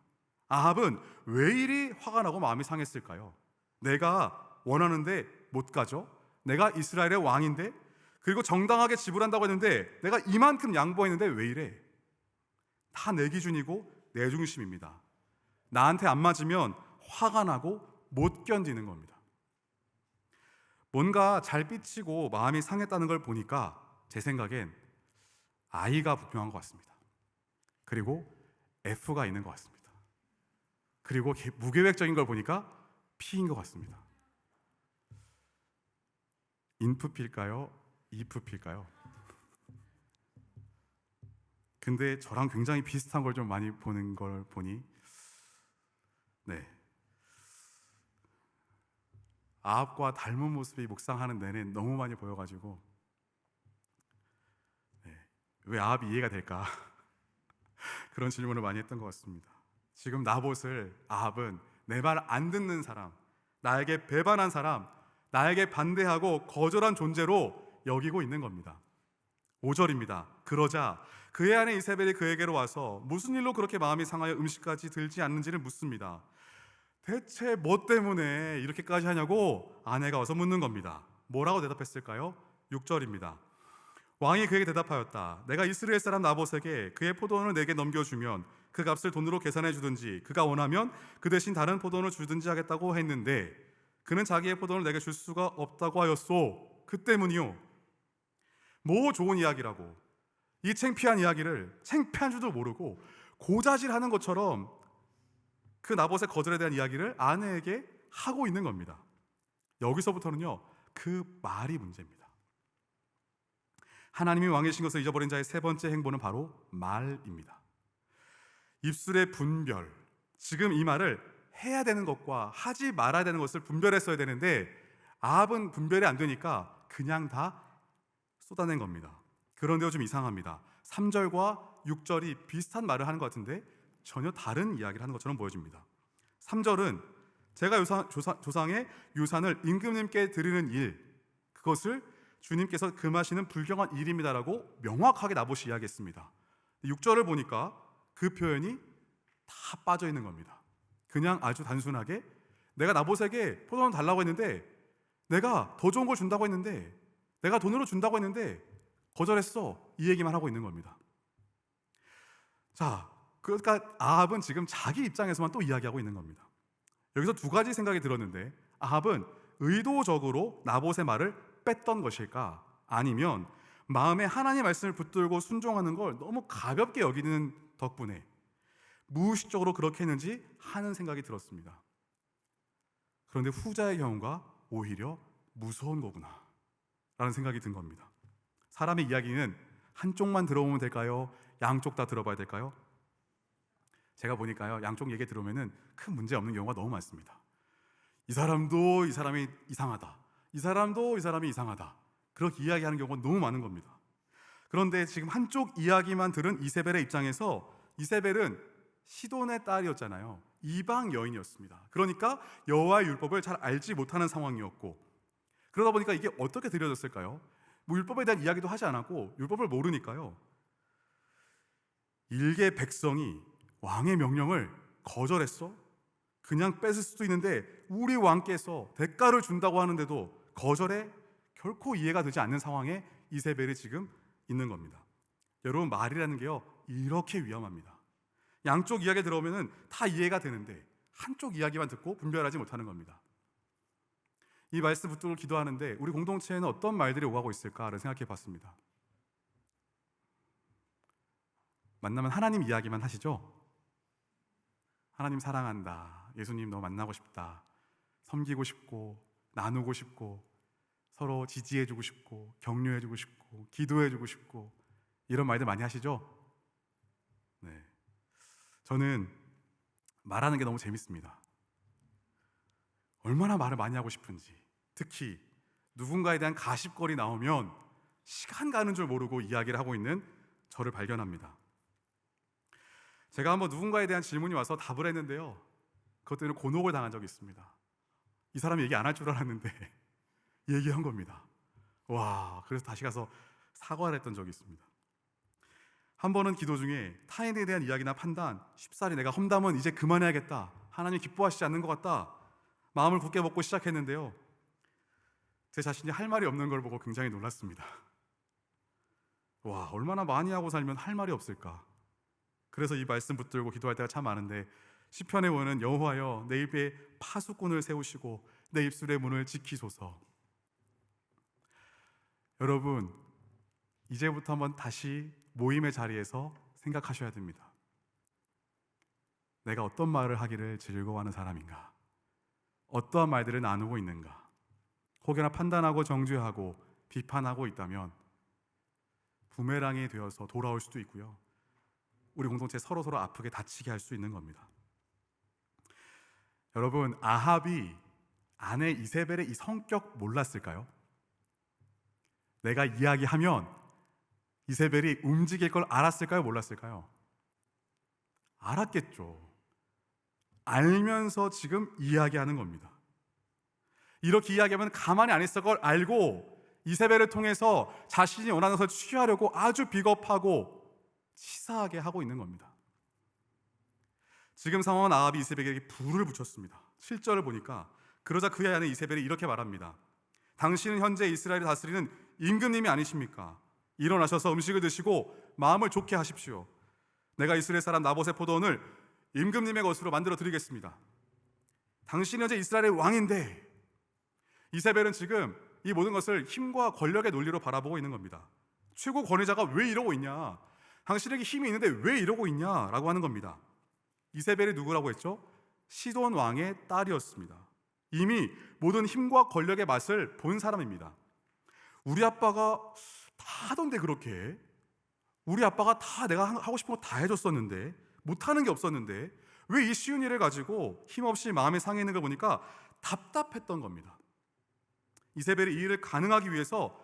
아합은 왜 이리 화가 나고 마음이 상했을까요? 내가 원하는데 못 가죠? 내가 이스라엘의 왕인데, 그리고 정당하게 지불한다고 했는데 내가 이만큼 양보했는데 왜 이래? 다 내 기준이고 내 중심입니다. 나한테 안 맞으면 화가 나고 못 견디는 겁니다. 뭔가 잘 삐치고 마음이 상했다는 걸 보니까 제 생각엔 I가 분명한 것 같습니다. 그리고 F가 있는 것 같습니다. 그리고 무계획적인 걸 보니까 P인 것 같습니다. 인프필까요? 이프필까요? 근데 저랑 굉장히 비슷한 걸 좀 많이 보는 걸 보니, 네, 아합과 닮은 모습이 묵상하는 내내 너무 많이 보여가지고, 네, 왜 아합이 이해가 될까? 그런 질문을 많이 했던 것 같습니다. 지금 나봇을 아합은 내 말 안 듣는 사람, 나에게 배반한 사람, 나에게 반대하고 거절한 존재로 여기고 있는 겁니다. 5절입니다. 그러자 그의 아내 이세벨이 그에게로 와서 무슨 일로 그렇게 마음이 상하여 음식까지 들지 않는지를 묻습니다. 대체 뭐 때문에 이렇게까지 하냐고 아내가 와서 묻는 겁니다. 뭐라고 대답했을까요? 6절입니다. 왕이 그에게 대답하였다. 내가 이스라엘 사람 나봇에게 그의 포도원을 내게 넘겨주면 그 값을 돈으로 계산해 주든지 그가 원하면 그 대신 다른 포도원을 주든지 하겠다고 했는데 그는 자기의 포도원을 내게 줄 수가 없다고 하였소. 그 때문이요. 뭐 좋은 이야기라고 이 창피한 이야기를 창피한 줄도 모르고 고자질하는 것처럼 그 나봇의 거절에 대한 이야기를 아내에게 하고 있는 겁니다. 여기서부터는요, 그 말이 문제입니다. 하나님이 왕이신 것을 잊어버린 자의 세 번째 행보는 바로 말입니다. 입술의 분별, 지금 이 말을 해야 되는 것과 하지 말아야 되는 것을 분별했어야 되는데 아합은 분별이 안 되니까 그냥 다 쏟아낸 겁니다. 그런데요, 좀 이상합니다. 3절과 6절이 비슷한 말을 하는 것 같은데 전혀 다른 이야기를 하는 것처럼 보여집니다. 3절은 제가 조상의 유산을 임금님께 드리는 일, 그것을 주님께서 금하시는 불경한 일입니다라고 명확하게 나봇이 이야기했습니다. 6절을 보니까 그 표현이 다 빠져 있는 겁니다. 그냥 아주 단순하게 내가 나봇에게 포도원 달라고 했는데, 내가 더 좋은 걸 준다고 했는데, 내가 돈으로 준다고 했는데 거절했어, 이 얘기만 하고 있는 겁니다. 자, 그러니까 아합은 지금 자기 입장에서만 또 이야기하고 있는 겁니다. 여기서 두 가지 생각이 들었는데, 아합은 의도적으로 나봇의 말을 뺐던 것일까, 아니면 마음에 하나님의 말씀을 붙들고 순종하는 걸 너무 가볍게 여기는 덕분에 무의식적으로 그렇게 했는지 하는 생각이 들었습니다. 그런데 후자의 경우가 오히려 무서운 거구나 라는 생각이 든 겁니다. 사람의 이야기는 한쪽만 들어보면 될까요? 양쪽 다 들어봐야 될까요? 제가 보니까요, 양쪽 얘기 들으면 큰 문제 없는 경우가 너무 많습니다. 이 사람도 이 사람이 이상하다, 이 사람도 이 사람이 이상하다, 그렇게 이야기하는 경우가 너무 많은 겁니다. 그런데 지금 한쪽 이야기만 들은 이세벨의 입장에서, 이세벨은 시돈의 딸이었잖아요. 이방 여인이었습니다. 그러니까 여호와의 율법을 잘 알지 못하는 상황이었고, 그러다 보니까 이게 어떻게 들려졌을까요? 뭐 율법에 대한 이야기도 하지 않았고 율법을 모르니까요, 일개 백성이 왕의 명령을 거절했어? 그냥 뺏을 수도 있는데 우리 왕께서 대가를 준다고 하는데도 거절해? 결코 이해가 되지 않는 상황에 이세벨이 지금 있는 겁니다. 여러분, 말이라는 게요, 이렇게 위험합니다. 양쪽 이야기 들어오면 다 이해가 되는데 한쪽 이야기만 듣고 분별하지 못하는 겁니다. 이 말씀 붙들고 기도하는데 우리 공동체에는 어떤 말들이 오가고 있을까를 생각해 봤습니다. 만나면 하나님 이야기만 하시죠? 하나님 사랑한다, 예수님 너 만나고 싶다, 섬기고 싶고 나누고 싶고 서로 지지해주고 싶고 격려해주고 싶고 기도해주고 싶고 이런 말들 많이 하시죠? 네, 저는 말하는 게 너무 재밌습니다. 얼마나 말을 많이 하고 싶은지, 특히 누군가에 대한 가십거리 나오면 시간 가는 줄 모르고 이야기를 하고 있는 저를 발견합니다. 제가 한번 누군가에 대한 질문이 와서 답을 했는데요, 그것 때문에 곤혹을 당한 적이 있습니다. 이 사람이 얘기 안 할 줄 알았는데 얘기한 겁니다. 와, 그래서 다시 가서 사과를 했던 적이 있습니다. 한 번은 기도 중에 타인에 대한 이야기나 판단, 쉽사리 내가 험담은 이제 그만해야겠다, 하나님이 기뻐하시지 않는 것 같다, 마음을 굳게 먹고 시작했는데요, 제 자신이 할 말이 없는 걸 보고 굉장히 놀랐습니다. 와, 얼마나 많이 하고 살면 할 말이 없을까. 그래서 이 말씀 붙들고 기도할 때가 참 많은데, 시편에 보면 여호와여 내 입에 파수꾼을 세우시고 내 입술의 문을 지키소서. 여러분, 이제부터 한번 다시 모임의 자리에서 생각하셔야 됩니다. 내가 어떤 말을 하기를 즐거워하는 사람인가? 어떠한 말들을 나누고 있는가? 혹여나 판단하고 정죄하고 비판하고 있다면 부메랑이 되어서 돌아올 수도 있고요, 우리 공동체 서로 아프게 다치게 할 수 있는 겁니다. 여러분, 아합이 아내 이세벨의 이 성격 몰랐을까요? 내가 이야기하면 이세벨이 움직일 걸 알았을까요? 몰랐을까요? 알았겠죠. 알면서 지금 이야기하는 겁니다. 이렇게 이야기하면 가만히 안 있을 걸 알고 이세벨을 통해서 자신이 원하는 것을 취하려고 아주 비겁하고 치사하게 하고 있는 겁니다. 지금 상황은 아합이 이세벨에게 불을 붙였습니다. 7절을 보니까 그러자 그의 아내 이세벨이 이렇게 말합니다. 당신은 현재 이스라엘을 다스리는 임금님이 아니십니까? 일어나셔서 음식을 드시고 마음을 좋게 하십시오. 내가 이스라엘 사람 나봇의 포도원을 임금님의 것으로 만들어 드리겠습니다. 당신이 현재 이스라엘의 왕인데, 이세벨은 지금 이 모든 것을 힘과 권력의 논리로 바라보고 있는 겁니다. 최고 권위자가 왜 이러고 있냐? 당신에게 힘이 있는데 왜 이러고 있냐라고 하는 겁니다. 이세벨이 누구라고 했죠? 시돈 왕의 딸이었습니다. 이미 모든 힘과 권력의 맛을 본 사람입니다. 우리 아빠가 다 하던데, 그렇게 우리 아빠가 다 내가 하고 싶은 거 다 해줬었는데, 못하는 게 없었는데 왜 이 쉬운 일을 가지고 힘없이 마음에 상해 있는 걸 보니까 답답했던 겁니다. 이세벨이 이 일을 가능하기 위해서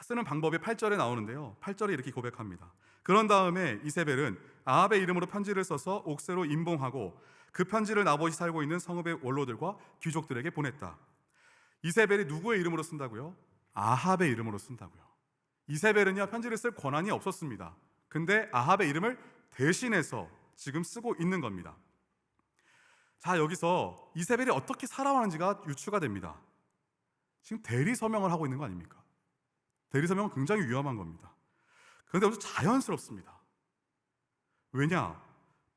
쓰는 방법이 8절에 나오는데요, 8절에 이렇게 고백합니다. 그런 다음에 이세벨은 아합의 이름으로 편지를 써서 옥새로 임봉하고 그 편지를 나봇이 살고 있는 성읍의 원로들과 귀족들에게 보냈다. 이세벨이 누구의 이름으로 쓴다고요? 아합의 이름으로 쓴다고요. 이세벨은요, 편지를 쓸 권한이 없었습니다. 근데 아합의 이름을 대신해서 지금 쓰고 있는 겁니다. 자, 여기서 이세벨이 어떻게 살아가는지가 유추가 됩니다. 지금 대리 서명을 하고 있는 거 아닙니까? 대리 서명은 굉장히 위험한 겁니다. 그런데 아주 자연스럽습니다. 왜냐?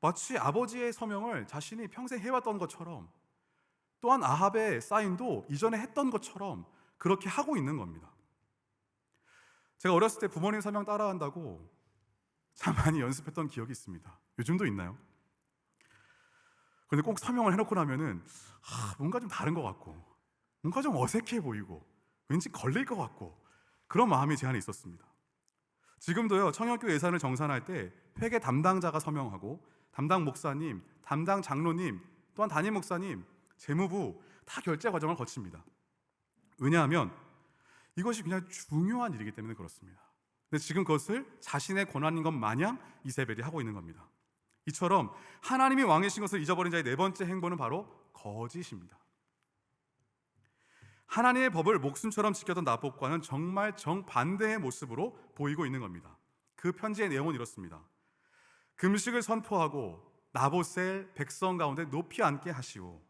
마치 아버지의 서명을 자신이 평생 해왔던 것처럼, 또한 아합의 사인도 이전에 했던 것처럼 그렇게 하고 있는 겁니다. 제가 어렸을 때 부모님 서명 따라한다고 참 많이 연습했던 기억이 있습니다. 요즘도 있나요? 그런데 꼭 서명을 해놓고 나면은 뭔가 좀 다른 것 같고, 뭔가 좀 어색해 보이고, 왠지 걸릴 것 같고, 그런 마음이 제 안에 있었습니다. 지금도요, 청년교 예산을 정산할 때 회계 담당자가 서명하고 담당 목사님, 담당 장로님, 또한 담임 목사님, 재무부 다 결제 과정을 거칩니다. 왜냐하면 이것이 그냥 중요한 일이기 때문에 그렇습니다. 근데 지금 그것을 자신의 권한인 것 마냥 이세벨이 하고 있는 겁니다. 이처럼 하나님이 왕이신 것을 잊어버린 자의 네 번째 행보는 바로 거짓입니다. 하나님의 법을 목숨처럼 지켰던 나봇과는 정말 정반대의 모습으로 보이고 있는 겁니다. 그 편지의 내용은 이렇습니다. 금식을 선포하고 나봇을 백성 가운데 높이 앉게 하시오.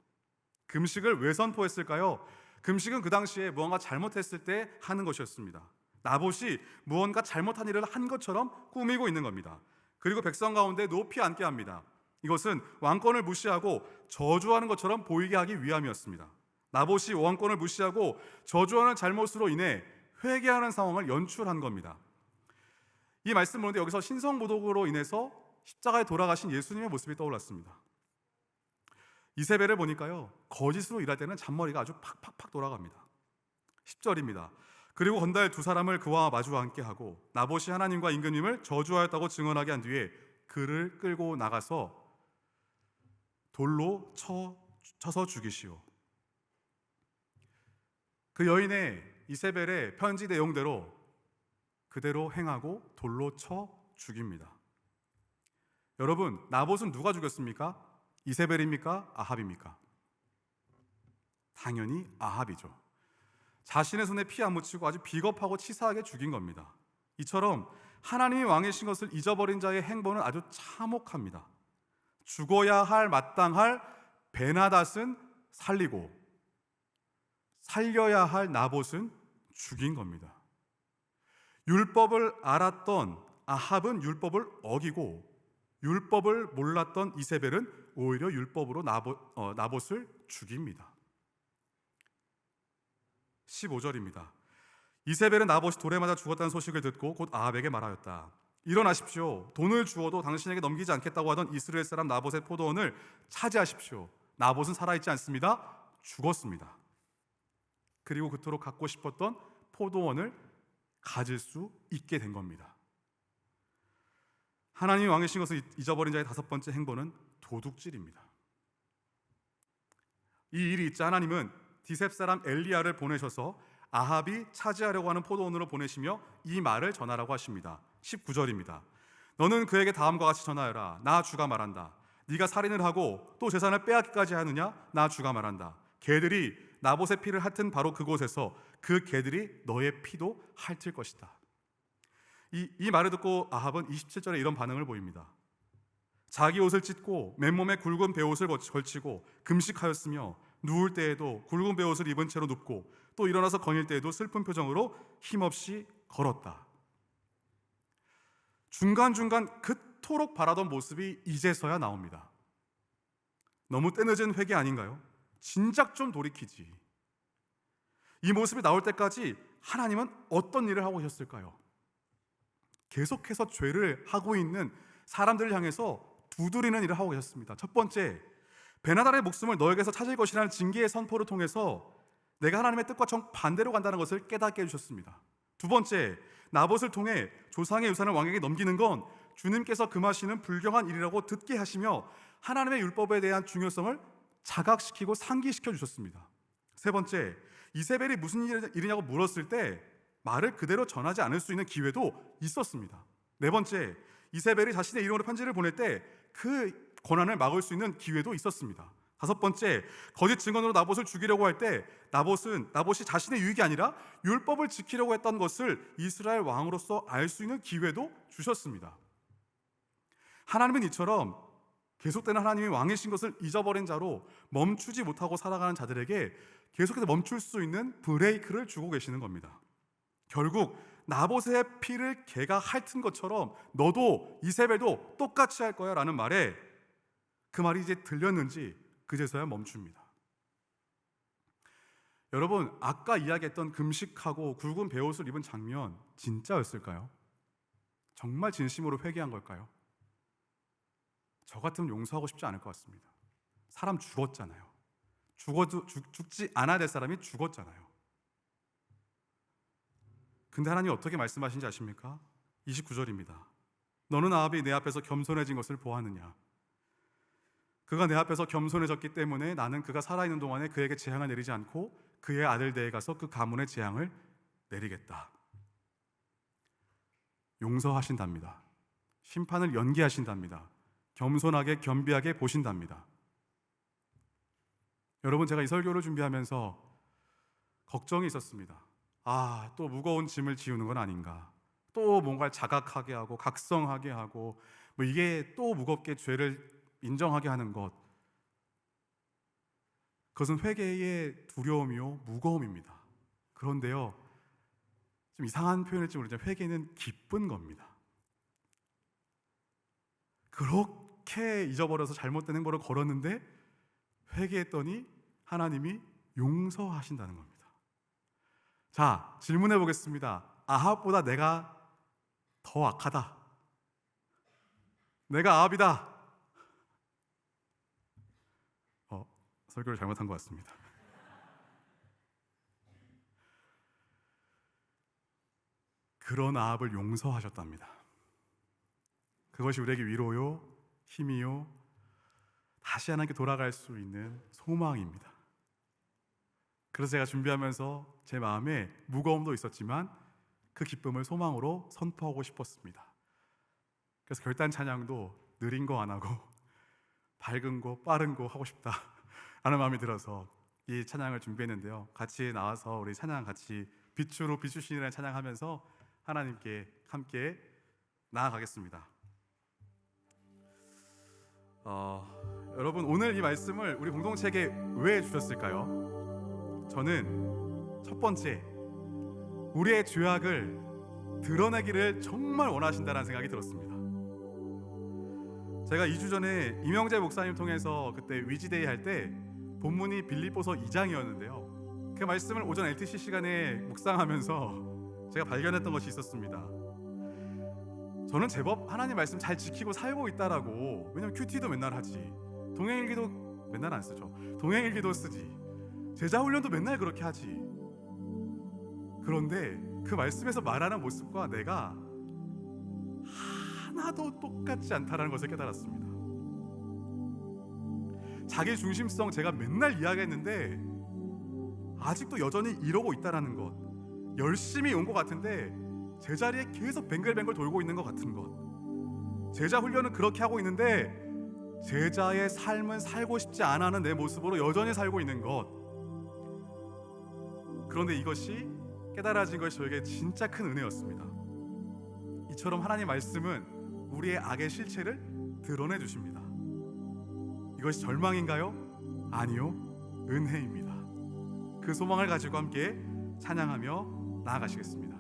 금식을 왜 선포했을까요? 금식은 그 당시에 무언가 잘못했을 때 하는 것이었습니다. 나봇이 무언가 잘못한 일을 한 것처럼 꾸미고 있는 겁니다. 그리고 백성 가운데 높이 앉게 합니다. 이것은 왕권을 무시하고 저주하는 것처럼 보이게 하기 위함이었습니다. 나봇이 왕권을 무시하고 저주하는 잘못으로 인해 회개하는 상황을 연출한 겁니다. 이 말씀 보는데 여기서 신성모독으로 인해서 십자가에 돌아가신 예수님의 모습이 떠올랐습니다. 이세벨을 보니까요, 거짓으로 일할 때는 잔머리가 아주 팍팍팍 돌아갑니다. 10절입니다. 그리고 건달 두 사람을 그와 마주 앉게 하고 나봇이 하나님과 임금님을 저주하였다고 증언하게 한 뒤에 그를 끌고 나가서 돌로 쳐서 죽이시오. 그 여인의 이세벨의 편지 내용대로 그대로 행하고 돌로 쳐 죽입니다. 여러분, 나봇은 누가 죽였습니까? 이세벨입니까? 아합입니까? 당연히 아합이죠. 자신의 손에 피 안 묻히고 아주 비겁하고 치사하게 죽인 겁니다. 이처럼 하나님이 왕이신 것을 잊어버린 자의 행보는 아주 참혹합니다. 죽어야 할 마땅할 베나닷은 살리고 살려야 할 나봇은 죽인 겁니다. 율법을 알았던 아합은 율법을 어기고 율법을 몰랐던 이세벨은 오히려 율법으로 나봇을 죽입니다. 15절입니다. 이세벨은 나봇이 돌에 맞아 죽었다는 소식을 듣고 곧 아합에게 말하였다. 일어나십시오. 돈을 주어도 당신에게 넘기지 않겠다고 하던 이스라엘 사람 나봇의 포도원을 차지하십시오. 나봇은 살아있지 않습니다. 죽었습니다. 그리고 그토록 갖고 싶었던 포도원을 가질 수 있게 된 겁니다. 하나님이 왕이신 것을 잊어버린 자의 다섯 번째 행보는 도둑질입니다. 이 일이 있자 하나님은 디셉 사람 엘리야를 보내셔서 아합이 차지하려고 하는 포도원으로 보내시며 이 말을 전하라고 하십니다. 19절입니다. 너는 그에게 다음과 같이 전하여라. 나 주가 말한다. 네가 살인을 하고 또 재산을 빼앗기까지 하느냐? 나 주가 말한다. 개들이 나봇의 피를 핥은 바로 그곳에서 그 개들이 너의 피도 핥을 것이다. 이 말을 듣고 아합은 27절에 이런 반응을 보입니다. 자기 옷을 찢고 맨몸에 굵은 베옷을 걸치고 금식하였으며 누울 때에도 굵은 베옷을 입은 채로 눕고 또 일어나서 거닐 때에도 슬픈 표정으로 힘없이 걸었다. 중간중간 그토록 바라던 모습이 이제서야 나옵니다. 너무 때늦은 회개 아닌가요? 진작 좀 돌이키지. 이 모습이 나올 때까지 하나님은 어떤 일을 하고 계셨을까요? 계속해서 죄를 하고 있는 사람들을 향해서 두드리는 일을 하고 계셨습니다. 첫 번째, 베나달의 목숨을 너에게서 찾을 것이라는 징계의 선포를 통해서 내가 하나님의 뜻과 정반대로 간다는 것을 깨닫게 해주셨습니다. 두 번째, 나봇을 통해 조상의 유산을 왕에게 넘기는 건 주님께서 금하시는 불경한 일이라고 듣게 하시며 하나님의 율법에 대한 중요성을 자각시키고 상기시켜 주셨습니다. 세 번째, 이세벨이 무슨 일이냐고 물었을 때 말을 그대로 전하지 않을 수 있는 기회도 있었습니다. 네 번째, 이세벨이 자신의 이름으로 편지를 보낼 때 그 권한을 막을 수 있는 기회도 있었습니다. 다섯 번째, 거짓 증언으로 나봇을 죽이려고 할 때 나봇이 자신의 유익이 아니라 율법을 지키려고 했던 것을 이스라엘 왕으로서 알 수 있는 기회도 주셨습니다. 하나님은 이처럼 계속되는 하나님이 왕이신 것을 잊어버린 자로 멈추지 못하고 살아가는 자들에게 계속해서 멈출 수 있는 브레이크를 주고 계시는 겁니다. 결국 나봇의 피를 개가 핥은 것처럼 너도 이세벨도 똑같이 할 거야 라는 말에 그 말이 이제 들렸는지 그제서야 멈춥니다. 여러분, 아까 이야기했던 금식하고 굵은 베옷을 입은 장면 진짜였을까요? 정말 진심으로 회개한 걸까요? 저 같으면 용서하고 싶지 않을 것 같습니다. 사람 죽었잖아요. 죽지 않아야 될 사람이 죽었잖아요. 근데 하나님 어떻게 말씀하신지 아십니까? 29절입니다. 너는 아합이 내 앞에서 겸손해진 것을 보았느냐? 그가 내 앞에서 겸손해졌기 때문에 나는 그가 살아있는 동안에 그에게 재앙을 내리지 않고 그의 아들들에게 가서 그 가문의 재앙을 내리겠다. 용서하신답니다. 심판을 연기하신답니다. 겸손하게 겸비하게 보신답니다. 여러분, 제가 이 설교를 준비하면서 걱정이 있었습니다. 또 무거운 짐을 지우는 건 아닌가, 또 뭔가를 자각하게 하고 각성하게 하고 이게 또 무겁게 죄를 인정하게 하는 것, 그것은 회개의 두려움이요 무거움입니다. 그런데요, 좀 이상한 표현일지 모르지만 회개는 기쁜 겁니다. 그렇게 잊어버려서 잘못된 행보를 걸었는데 회개했더니 하나님이 용서하신다는 겁니다. 자, 질문해 보겠습니다. 아합보다 내가 더 악하다, 내가 아합이다. 설교를 잘못한 것 같습니다. 그런 아합을 용서하셨답니다. 그것이 우리에게 위로요, 힘이요, 다시 하나님께 돌아갈 수 있는 소망입니다. 그래서 제가 준비하면서 제 마음에 무거움도 있었지만 그 기쁨을 소망으로 선포하고 싶었습니다. 그래서 결단 찬양도 느린 거 안 하고 밝은 거, 빠른 거 하고 싶다 라는 마음이 들어서 이 찬양을 준비했는데요, 같이 나와서 우리 찬양 같이 빛으로 비추시니라는 찬양하면서 하나님께 함께 나아가겠습니다. 여러분, 오늘 이 말씀을 우리 공동체에게 왜 주셨을까요? 저는 첫 번째, 우리의 죄악을 드러내기를 정말 원하신다는 생각이 들었습니다. 제가 2주 전에 이명재 목사님 통해서 그때 위지데이 할 때 본문이 빌립보서 2장이었는데요, 그 말씀을 오전 LTC 시간에 묵상하면서 제가 발견했던 것이 있었습니다. 저는 제법 하나님 말씀 잘 지키고 살고 있다라고, 왜냐면 큐티도 맨날 하지, 동행일기도 맨날 안 쓰죠, 동행일기도 쓰지, 제자훈련도 맨날 그렇게 하지. 그런데 그 말씀에서 말하는 모습과 내가 하나도 똑같지 않다는 것을 깨달았습니다. 자기 중심성 제가 맨날 이야기했는데 아직도 여전히 이러고 있다는 것, 열심히 온 것 같은데 제자리에 계속 뱅글뱅글 돌고 있는 것 같은 것, 제자 훈련은 그렇게 하고 있는데 제자의 삶은 살고 싶지 않아 하는 내 모습으로 여전히 살고 있는 것. 그런데 이것이 깨달아진 것이 저에게 진짜 큰 은혜였습니다. 이처럼 하나님 말씀은 우리의 악의 실체를 드러내 주십니다. 이것이 절망인가요? 아니요, 은혜입니다. 그 소망을 가지고 함께 찬양하며 나아가시겠습니다.